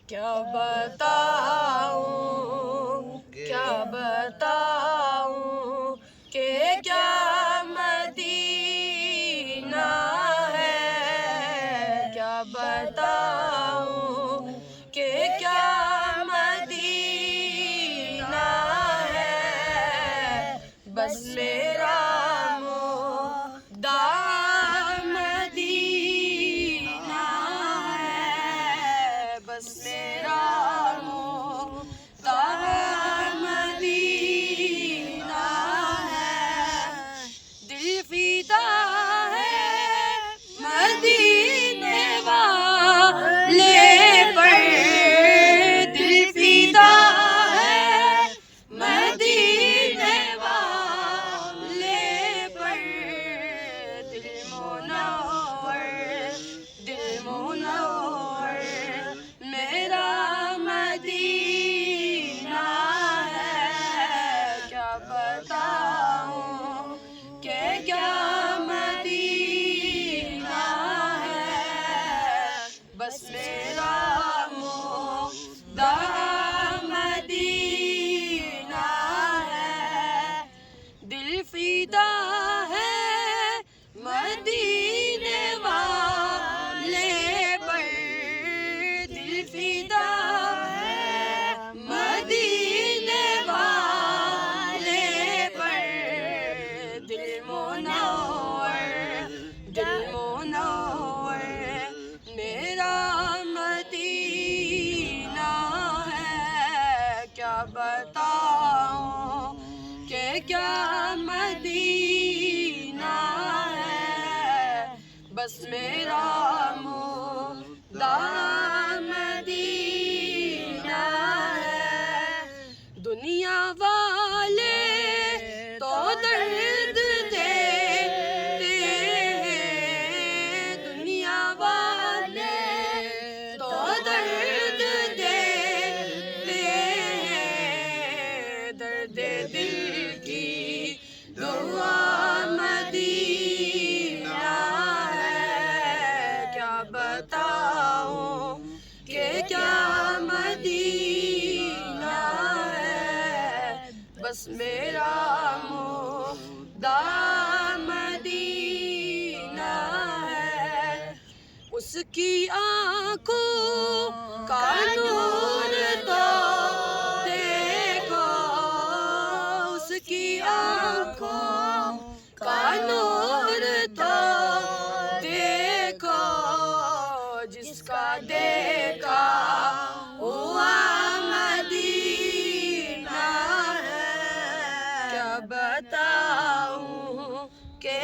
क्या बताऊं, क्या बताऊं कि क्या मदीना है। क्या बताऊं कि क्या मदीना है। बस मेरा मुद्दा मदीना है। बस मेरा मुद्दा मदीना है। दिल फिदा है मदीने वाले पर। दिल फिदा है मदीने वाले पर। दिल मुनव्वर, दिल मुनव्वर मेरा मदीना है। क्या बताऊं कि क्या मदीना है। बस मेरा मुद्दा मदीना है। दिल फिदा है मदीने वाले पर। दिल फिदा है मदीने वाले पर। दिल मुनव्वर, दिल मुनव्वर मेरा मदीना है। क्या बताऊं कि क्या मदीना है। बस मेरा मुद्दा मदीना है। दुनिया वाले तो दर्द देते हैं। दुनिया वाले तो दर्द देते हैं। दर्द दिल की दुआ मदीना है। क्या बताऊं कि क्या मदीना है। बस मेरा मुद्दा मदीना है। उसकी आंखों का नूर तो देखो। उसकी आंखों का नूर तो देखो। जिसका देखा हुआ मदीना है। क्या बताऊं कि